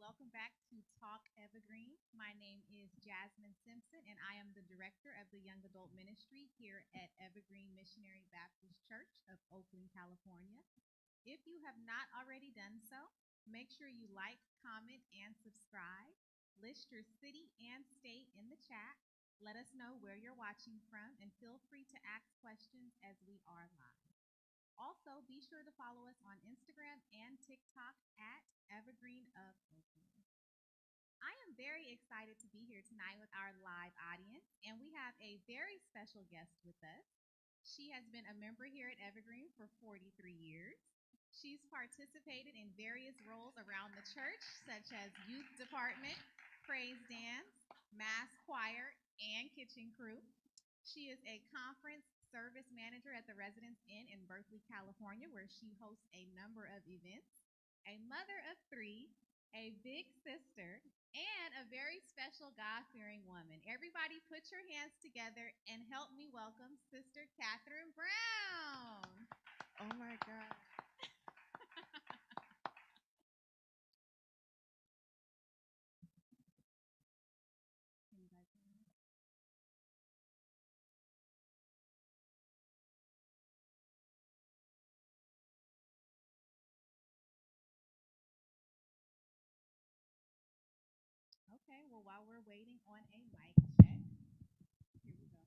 welcome back to Talk Evergreen. My name is Jasmine Simpson, and I am the director of the Young Adult Ministry here at Evergreen Missionary Baptist Church of Oakland, California. If you have not already done so, make sure you like, comment, and subscribe. List your city and state in the chat. Let us know where you're watching from, and feel free to ask questions as we are live. Also, be sure to follow us on Instagram and TikTok at Evergreen of Oakland. I am very excited to be here tonight with our live audience, and we have a very special guest with us. She has been a member here at Evergreen for 43 years. She's participated in various roles around the church, such as youth department, praise dance, mass choir, and kitchen crew. She is a conference service manager at the Residence Inn in Berkeley, California, where she hosts a number of events, a mother of three, a big sister, and a very special God fearing woman. Everybody, put your hands together and help me welcome Sister Catherine Brown. Oh my God. Okay, well, while we're waiting on a mic check, here we go.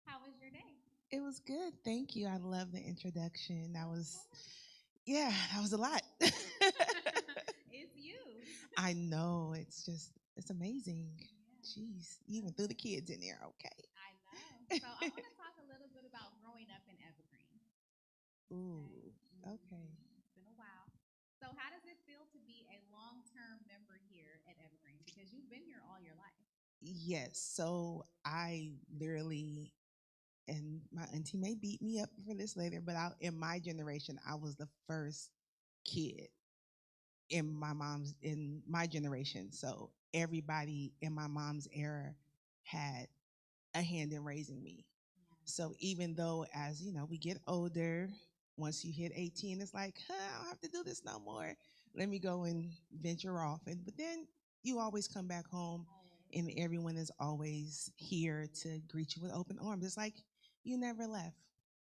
How was your day? It was good. Thank you. I love the introduction. Of course. That was a lot. It's you. I know. It's amazing. Yeah. Jeez. You even threw the kids in there. I know. So I want to talk a little bit about growing up in Evergreen. Ooh, Okay. okay. It's been a while. So how does it feel to be a long-term member here at Evergreen? Because you've been here all your life. Yes. So I literally, and my auntie may beat me up for this later, but in my generation, I was the first kid in my generation. So everybody in my mom's era had a hand in raising me. So even though as we get older, once you hit 18, it's like, I don't have to do this no more. Let me go and venture off. And but then you always come back home and everyone is always here to greet you with open arms. It's like you never left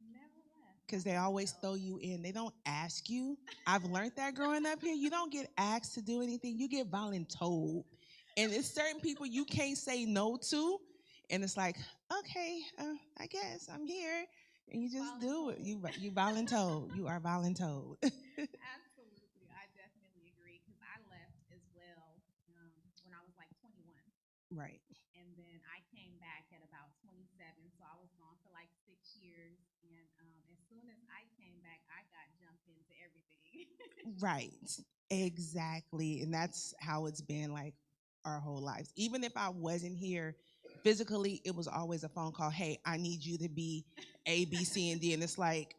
Never left. because they always throw you in. They don't ask you. I've learned that growing up here. You don't get asked to do anything. You get voluntold. And it's certain people you can't say no to. And it's like, okay, I guess I'm here. And you just do it. You voluntold. You are voluntold. Absolutely, I definitely agree because I left as well when I was like 21. Right. And then I came back at about 27. So I was gone for like 6 years. And as soon as I came back, I got jumped into everything. Right. Exactly. And that's how it's been like our whole lives. Even if I wasn't here physically, it was always a phone call. Hey, I need you to be A, B, C, and D. And it's like,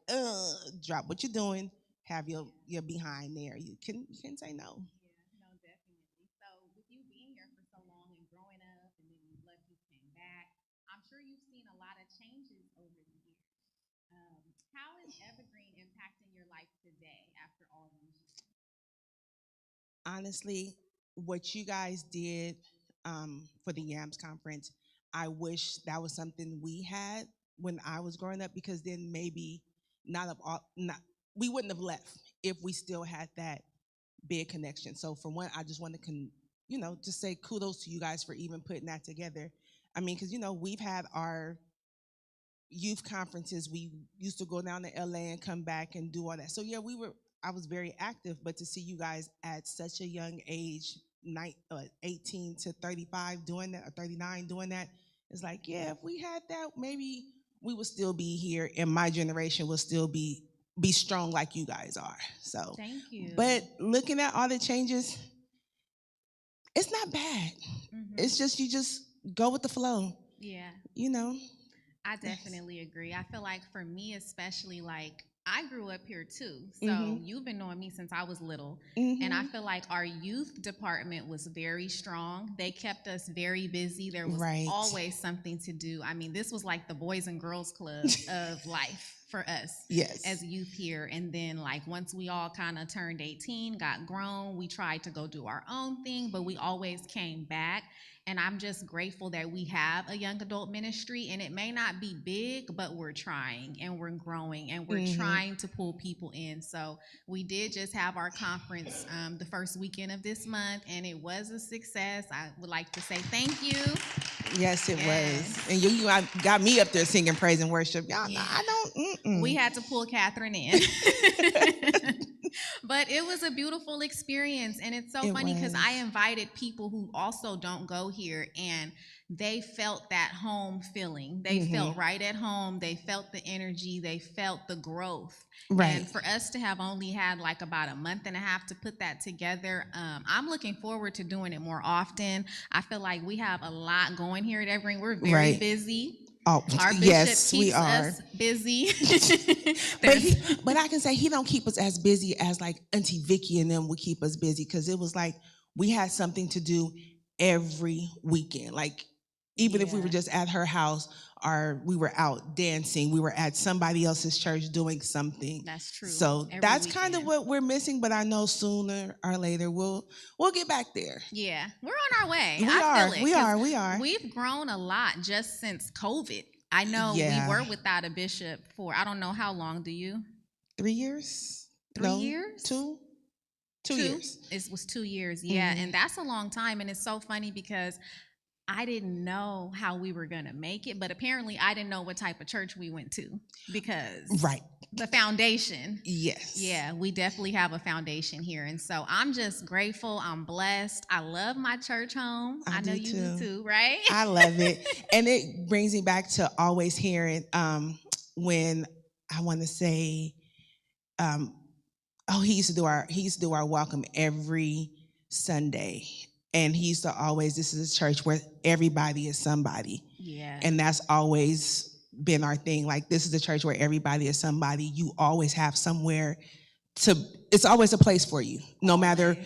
drop what you're doing, have your behind there. You can say no. Yeah, no, definitely. So, with you being here for so long and growing up, and then you left, you came back, I'm sure you've seen a lot of changes over the years. Um, how is Evergreen impacting your life today after all these years? Honestly, what you guys did for the Yams conference, I wish that was something we had when I was growing up because then maybe not of all, not we wouldn't have left if we still had that big connection. So for one, I just want to just say kudos to you guys for even putting that together. I mean, because we've had our youth conferences. We used to go down to LA and come back and do all that. So yeah, I was very active, but to see you guys at such a young age, 18 to 35 doing that, or 39 doing that, it's like, yeah, if we had that, maybe we would still be here and my generation will still be strong like you guys are. So, Thank you. but looking at all the changes, it's not bad. It's just you just go with the flow, Yeah, you know. I definitely agree. I feel like for me, especially, like I grew up here too. So Mhm. you've been knowing me since I was little. And I Mhm. feel like our youth department was very strong. They kept us very busy. There was Right. always something to do. I mean, this was like the Boys and Girls Club of life. for us Yes. as youth here. And then, like, once we all kind of turned 18, got grown, we tried to go do our own thing, but we always came back. And I'm just grateful that we have a young adult ministry, and it may not be big, but we're trying and we're growing and we're trying to pull people in. So we did just have our conference the first weekend of this month, and it was a success. I would like to say thank you. Yes, it Yes. was. And you got me up there singing praise and worship. Y'all, Yeah. I don't. We had to pull Catherine in. But it was a beautiful experience. And it's so It funny because was. I invited people who also don't go here, and they felt that home feeling. They felt right at home. They felt the energy. They felt the growth. Right. And for us to have only had like about a month and a half to put that together, I'm looking forward to doing it more often. I feel like we have a lot going here at Evergreen. We're very busy. Oh, our bishop yes, keeps we are. us busy. But I can say he don't keep us as busy as like Auntie Vicky and them would keep us busy, because it was like we had something to do every weekend. Like even if we were just at her house, or we were out dancing, we were at somebody else's church doing something. That's true. So Every that's weekend. kind of what we're missing. But I know sooner or later we'll get back there. Yeah, we're on our way. We I are. feel it, We 'cause are. We are. We've grown a lot just since COVID. I know Yeah. we were without a bishop for, I don't know how long. Do you? 3 years? 3 No, years? 2? 2 years. It was 2 years. Yeah, and that's a long time. And it's so funny because I didn't know how we were going to make it, but apparently I didn't know what type of church we went to, because Right. the foundation. Yes. Yeah, we definitely have a foundation here. And so I'm just grateful. I'm blessed. I love my church home. I know you do too, right? I love it. And it brings me back to always hearing when I want to say he used to do our welcome every Sunday. And he used to always, this is a church where everybody is somebody. Yeah. And that's always been our thing. Like, this is a church where everybody is somebody. You always have somewhere it's always a place for you. No matter,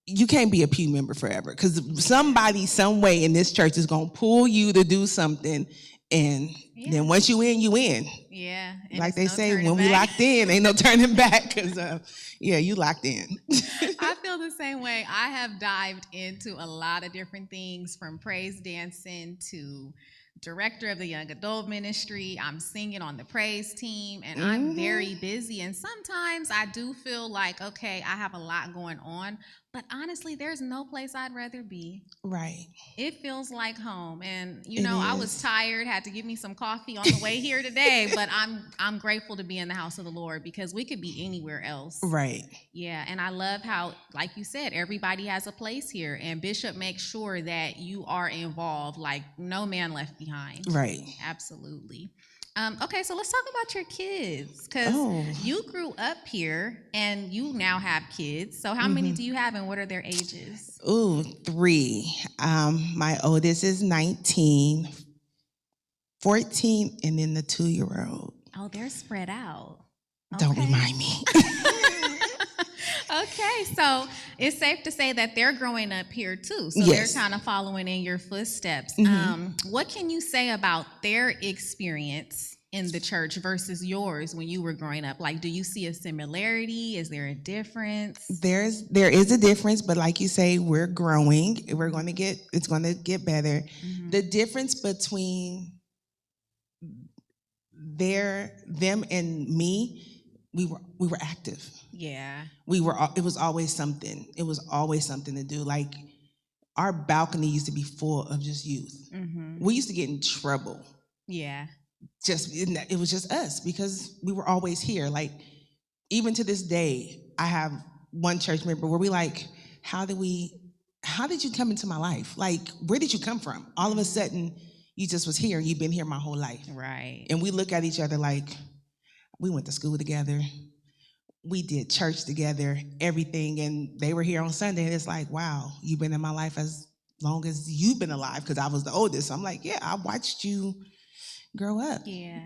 you can't be a pew member forever, because somebody, some way in this church is going to pull you to do something. And then once you in, you in. Yeah. Like they say, when we locked in, ain't no turning back, because, you locked in. I feel the same way. I have dived into a lot of different things, from praise dancing to director of the young adult ministry. I'm singing on the praise team, and I'm very busy. And sometimes I do feel like, okay, I have a lot going on, but honestly, there's no place I'd rather be. Right. It feels like home. And I was tired, had to give me some coffee on the way here today, but I'm grateful to be in the house of the Lord, because we could be anywhere else. Right. Yeah, and I love how, like you said, everybody has a place here, and Bishop makes sure that you are involved, like no man left behind. Right. Absolutely. Okay, so let's talk about your kids, because you grew up here and you now have kids. So how many do you have, and what are their ages? 3. My oldest is 19, 14, and then the 2-year-old. Oh, they're spread out. Don't remind me. Okay, so it's safe to say that they're growing up here too. So Yes. they're kind of following in your footsteps. What can you say about their experience in the church versus yours when you were growing up? Like, do you see a similarity? Is there a difference? There is a difference, but like you say, we're growing. It's going to get better. The difference between them and me, we were active. Yeah. It was always something. It was always something to do. Like, our balcony used to be full of just youth. We used to get in trouble. Yeah. It was just us, because we were always here. Like, even to this day, I have one church member where we like, how did you come into my life? Like, where did you come from? All of a sudden, you just was here, and you've been here my whole life. Right. And we look at each other like, we went to school together. We did church together, everything. And they were here on Sunday, and it's like, wow, you've been in my life as long as you've been alive, because I was the oldest. I'm like, yeah, I watched you grow up. Yeah.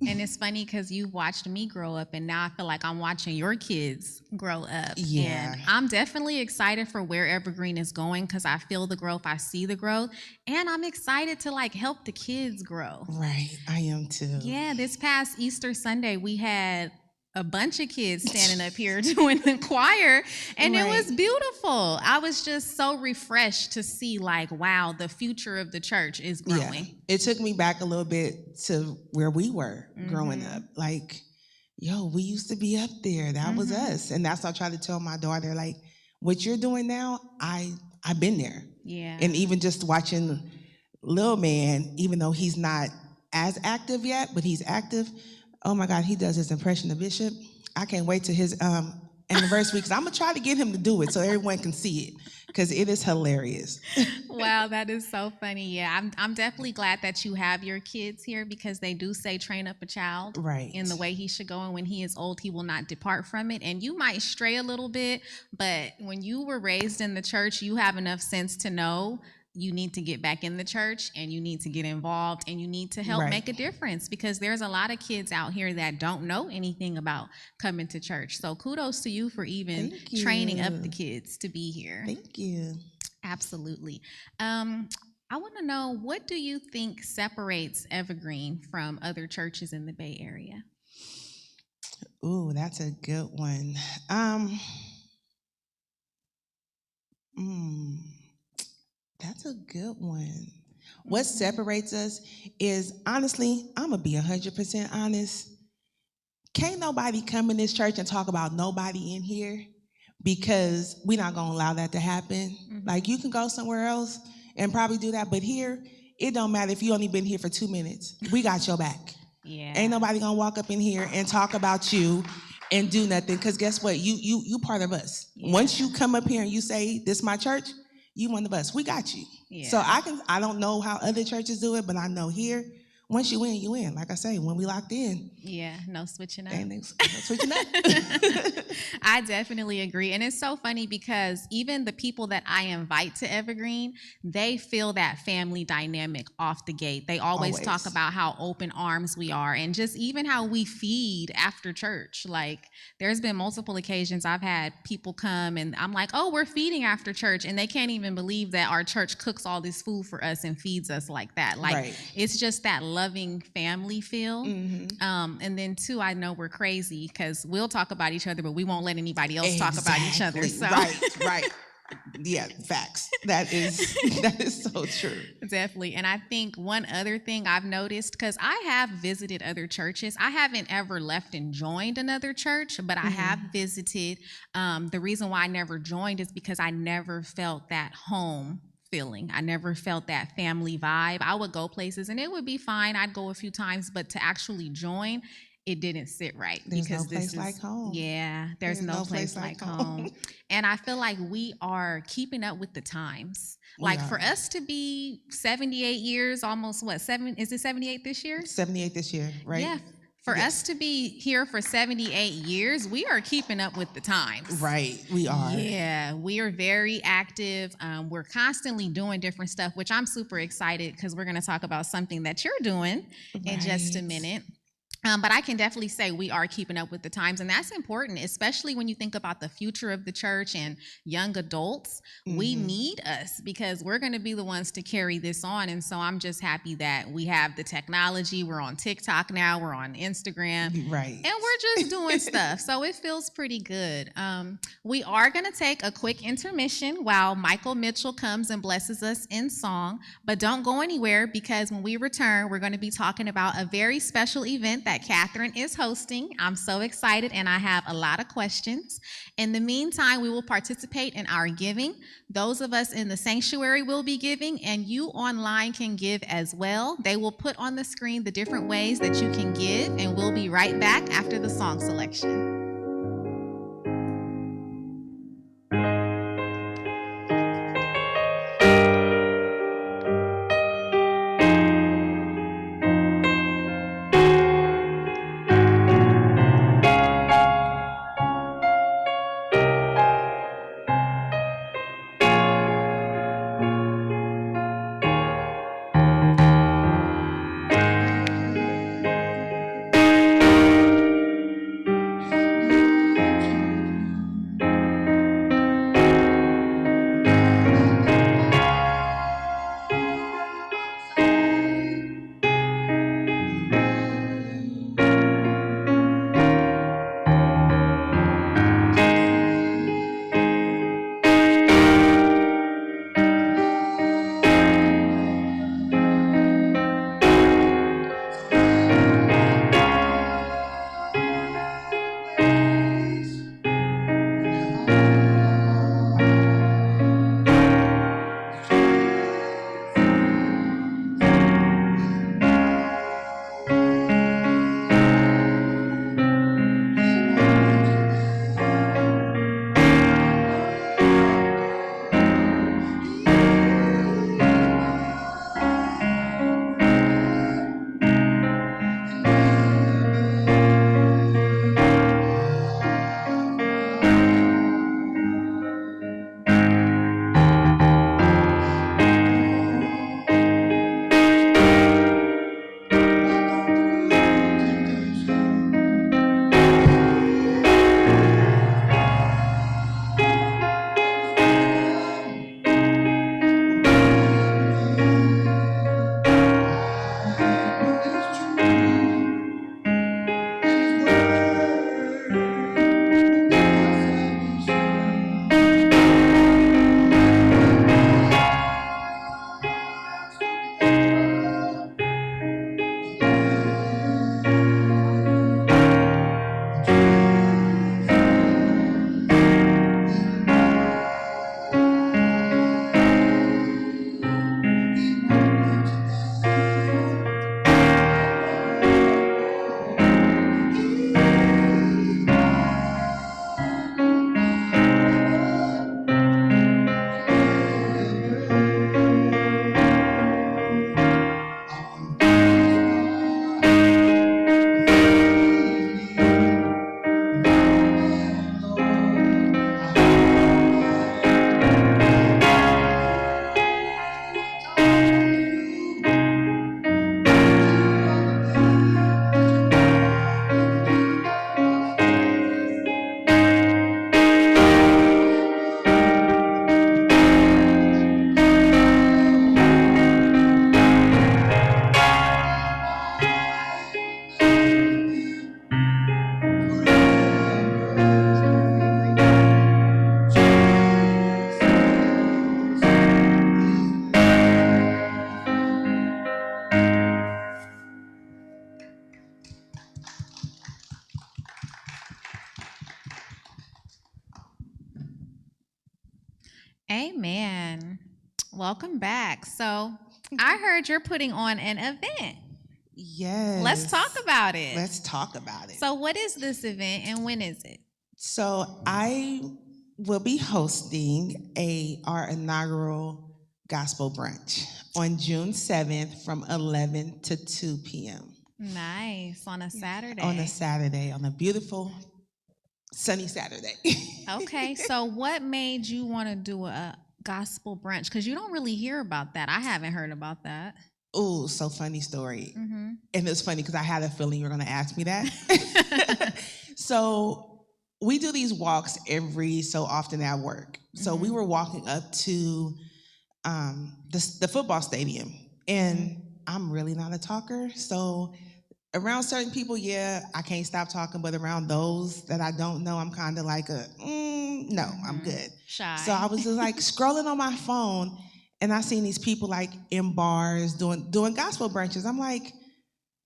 And it's funny because you watched me grow up, and now I feel like I'm watching your kids grow up. Yeah. And I'm definitely excited for where Evergreen is going because I feel the growth, I see the growth, and I'm excited to like help the kids grow. Right. I am too. Yeah, this past Easter Sunday, we had a bunch of kids standing up here doing the choir, and it was Right. beautiful. I was just so refreshed to see, like, wow, the future of the church is Yeah. growing. It took me back a little bit to where we were growing Mhm. up. Like, yo, we used to be up there. That was us. And that's what I try to tell my daughter, like, what you're doing now, I've been there. Yeah. And even just watching Lil Man, even though he's not as active yet, but he's active. Oh my God, he does his impression of Bishop. I can't wait to his anniversary because I'm gonna try to get him to do it so everyone can see it because it is hilarious. Wow, that is so funny. Yeah, I'm definitely glad that you have your kids here because they do say train up a child Right. in the way he should go, and when he is old, he will not depart from it. And you might stray a little bit, but when you were raised in the church, you have enough sense to know you need to get back in the church and you need to get involved and you need to help Right. make a difference because there's a lot of kids out here that don't know anything about coming to church. So kudos to you for even Thank you. training up the kids to be here. Thank you. Absolutely. I want to know, what do you think separates Evergreen from other churches in the Bay Area? Ooh, that's a good one. Mm, that's a good one. What separates us is, honestly, I'm gonna be 100% honest. Can't nobody come in this church and talk about nobody in here because we're not gonna allow that to happen. Like, you can go somewhere else and probably do that, but here, it don't matter if you only been here for 2 minutes. We got your back. Yeah. Ain't nobody gonna walk up in here and talk about you and do nothing. Because guess what? You part of us. Yeah. Once you come up here and you say, "This my church," you one of us. We got you. Yeah. So I don't know how other churches do it, but I know here, once you in, you in. Like I say, when we locked in, Yeah, no switching up. ain't no switching up. I definitely agree. And it's so funny because even the people that I invite to Evergreen, they feel that family dynamic off the gate. They always talk about how open arms we are and just even how we feed after church. Like, there's been multiple occasions I've had people come and I'm like, oh, we're feeding after church. And they can't even believe that our church cooks all this food for us and feeds us like that. Like, Right. It's just that loving family feel. And then too, I know we're crazy because we'll talk about each other, but we won't let anybody else talk about each other. So. Right. Yeah, facts. That is so true. Definitely. And I think one other thing I've noticed, because I have visited other churches, I haven't ever left and joined another church, but I have visited. The reason why I never joined is because I never felt that home feeling. I never felt that family vibe. I would go places and it would be fine. I'd go a few times, but to actually join, it didn't sit right. There's because no place like home. Yeah, there's no place like home. And I feel like we are keeping up with the times. Like, for us to be 78 years, almost what, is it 78 this year? 78 this year, right? Yeah. For us to be here for 78 years, we are keeping up with the times. Right, we are. Yeah, we are very active. We're constantly doing different stuff, which I'm super excited because we're going to talk about something that you're doing in just a minute. But I can definitely say we are keeping up with the times, and that's important, especially when you think about the future of the church and young adults. We need us because we're going to be the ones to carry this on. And so I'm just happy that we have the technology. We're on TikTok now. We're on Instagram. Right. And we're just doing stuff. So it feels pretty good. We are going to take a quick intermission while Michael Mitchell comes and blesses us in song. But don't go anywhere because when we return, we're going to be talking about a very special event that Catherine is hosting. I'm so excited and I have a lot of questions. In the meantime, we will participate in our giving. Those of us in the sanctuary will be giving, and you online can give as well. They will put on the screen the different ways that you can give, and we'll be right back after the song selection. Amen. Welcome back. So, I heard you're putting on an event. Let's talk Yes. about it. Let's talk about it. So, what is this event and when is it? So I will be hosting our inaugural gospel brunch on June 7th from 11 to 2 p.m. Nice. On a Saturday. On a Saturday, on a beautiful sunny Saturday. Okay. So, what made you want to do a gospel brunch? Because you don't really hear about that. I haven't heard about that. Oh, so funny story. Mm-hmm. And it's funny because I had a feeling you were going to ask me that. So we do these walks every so often at work. So we were walking up to the football stadium, and I'm really not a talker. So around certain people, yeah, I can't stop talking. But around those that I don't know, I'm kind of like no, I'm good. Shy. So I was just like scrolling on my phone, and I seen these people like in bars doing gospel brunches. I'm like,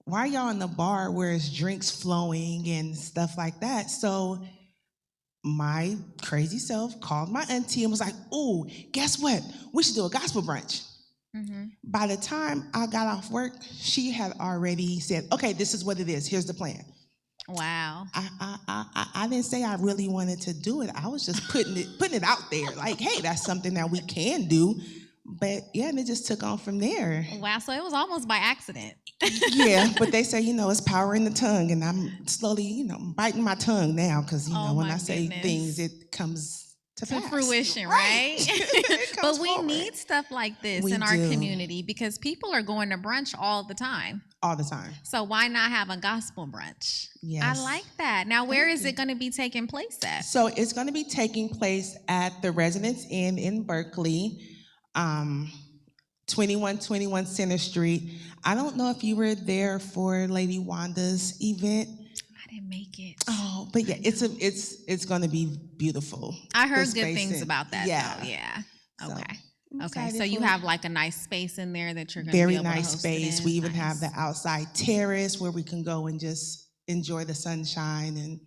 why are y'all in the bar where it's drinks flowing and stuff like that? So my crazy self called my auntie and was like, "Ooh, guess what? We should do a gospel brunch." By the time I got off work, she had already said, "Okay, this is what it is. Here's the plan." Wow. I didn't say I really wanted to do it. I was just putting it out there, like, "Hey, that's something that we can do." But yeah, and it just took on from there. Wow. So it was almost by accident. Yeah, but they say, it's power in the tongue, and I'm slowly, biting my tongue now because, when I say things, it comes to pass. Fruition, right? But we forward. need stuff like this We in our do. community because people are going to brunch all the time. All the time. So why not have a gospel brunch? Yes. I like that. Now, where is it going to be taking place at? So it's going to be taking place at the Residence Inn in Berkeley. 2121 Center Street. I don't know if you were there for Lady Wanda's event. I didn't make it. Oh, but yeah, it's going to be beautiful. I heard good things about that. Yeah, though. Yeah. Okay. Okay, so you have like a nice space in there that you're going to be able to host space. It in. We even have the outside terrace where we can go and just enjoy the sunshine and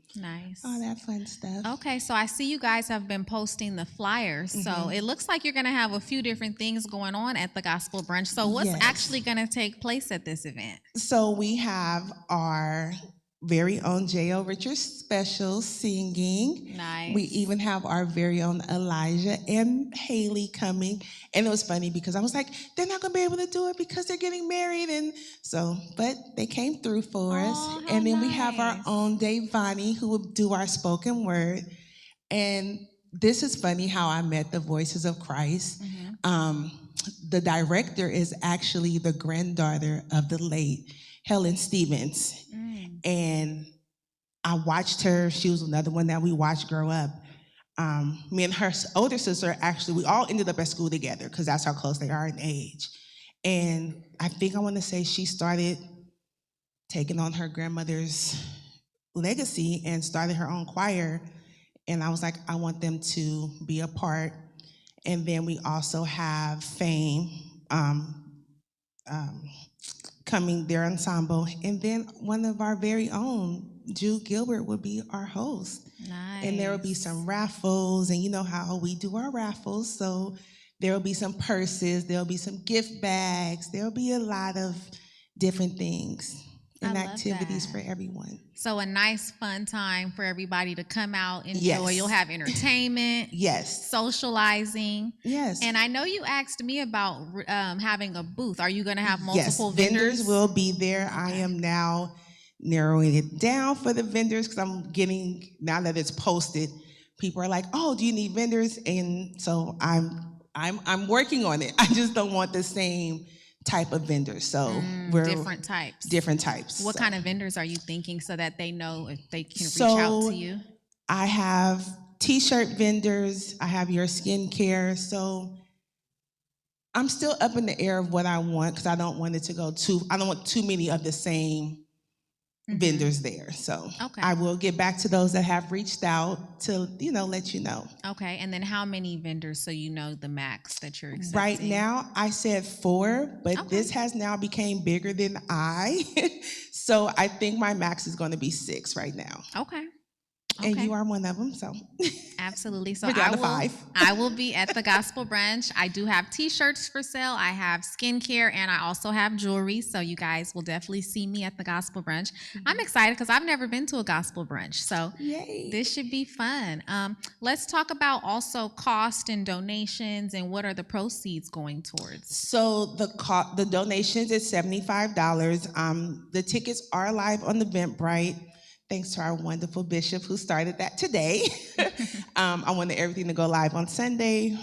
all that fun stuff. Okay, so I see you guys have been posting the flyers. So it looks like you're going to have a few different things going on at the gospel brunch. So what's actually going to take place at this event? So we have our very own J.O. Richards special singing. Nice. We even have our very own Elijah and Haley coming. And it was funny because I was like, they're not going to be able to do it because they're getting married. And so, but they came through for us. And then we have our own Dave Vani who will do our spoken word. And this is funny how I met the Voices of Christ. The director is actually the granddaughter of the late Helen Stevens. And I watched her. She was another one that we watched grow up. Me and her older sister, actually, we all ended up at school together because that's how close they are in age. And I think I want to say she started taking on her grandmother's legacy and started her own choir. And I was like, I want them to be a part. And then we also have Fame coming, their ensemble. And then one of our very own, Jude Gilbert, would be our host. Nice. And there will be some raffles, and you know how we do our raffles. So there will be some purses, there will be some gift bags, there will be a lot of different things and activities for everyone. So a nice fun time for everybody to come out, enjoy. Yes. You'll have entertainment. Yes. Socializing. Yes. And I know you asked me about having a booth. Are you going to have multiple vendors? Vendors will be there. Okay. I am now narrowing it down for the vendors because I'm getting, now that it's posted, people are like, "Oh, do you need vendors?" And so I'm working on it. I just don't want the same type of vendors. So we're different types. Different types. What kind of vendors are you thinking so that they know if they can reach out to you? I have t-shirt vendors. I have your skincare. So I'm still up in the air of what I want because I don't want it to go I don't want too many of the same vendors there. So I will get back to those that have reached out to, let you know. Okay. And then how many vendors so you know the max that you're accepting? Right now, I said 4, but this has now became bigger than I. So I think my max is going to be 6 right now. Okay. and Okay. you are one of them. So Absolutely. So we're down to 5. I will be at the gospel brunch. I do have t-shirts for sale. I have skincare and I also have jewelry. So you guys will definitely see me at the gospel brunch. I'm excited because I've never been to a gospel brunch. So Yay. this should be fun. Let's talk about also cost and donations and what are the proceeds going towards. So the donations is $75. The tickets are live on the Eventbrite. Thanks to our wonderful bishop who started that today. I wanted everything to go live on Sunday.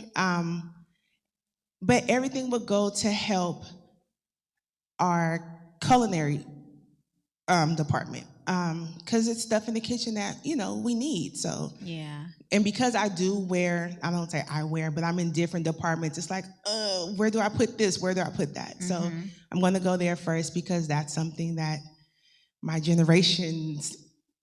But everything would go to help our culinary department. Because it's stuff in the kitchen that, we need. So Yeah. and because I do wear, I don't say I wear, but I'm in different departments. It's like, where do I put this? Where do I put that? So I'm going to go there first because that's something that my generation's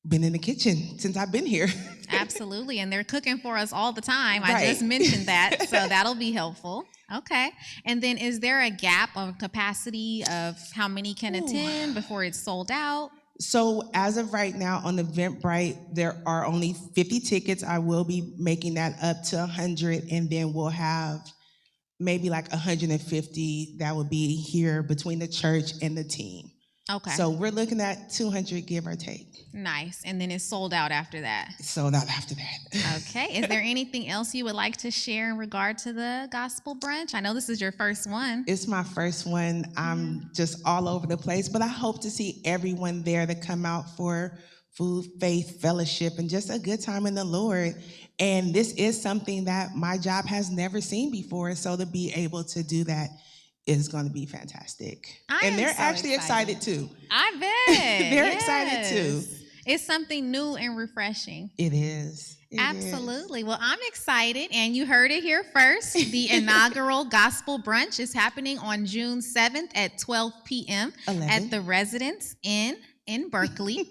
been in the kitchen since I've been here. Absolutely. And they're cooking for us all the time. I Right. just mentioned that. So that'll be helpful. Okay. And then is there a gap of capacity of how many can attend before it's sold out? So as of right now on Eventbrite, there are only 50 tickets. I will be making that up to 100, and then we'll have maybe like 150 that will be here between the church and the team. Okay. So we're looking at 200, give or take. Nice. And then it's sold out after that. Sold out after that. Okay. Is there anything else you would like to share in regard to the gospel brunch? I know this is your first one. It's my first one. I'm just all over the place, but I hope to see everyone there to come out for food, faith, fellowship, and just a good time in the Lord. And this is something that my job has never seen before, so to be able to do that is going to be fantastic. And they're actually excited too. I bet. They're excited too. It's something new and refreshing. It is. Absolutely. Well, I'm excited, and you heard it here first. The inaugural gospel brunch is happening on June 7th at 12 p.m. at the Residence Inn in Berkeley.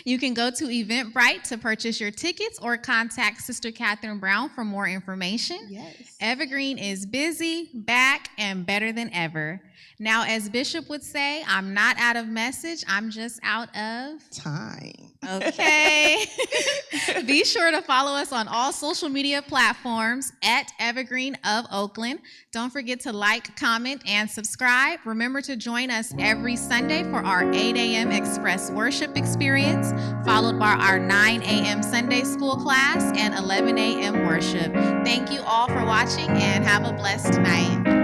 You can go to Eventbrite to purchase your tickets or contact Sister Catherine Brown for more information. Yes. Evergreen is busy, back, and better than ever. Now, as Bishop would say, I'm not out of message, I'm just out of time. Okay. Be sure to follow us on all social media platforms at Evergreen of Oakland. Don't forget to like, comment, and subscribe. Remember to join us every Sunday for our 8 a.m. Express Worship Experience, followed by our 9 a.m. Sunday School class and 11 a.m. worship. Thank you all for watching and have a blessed night.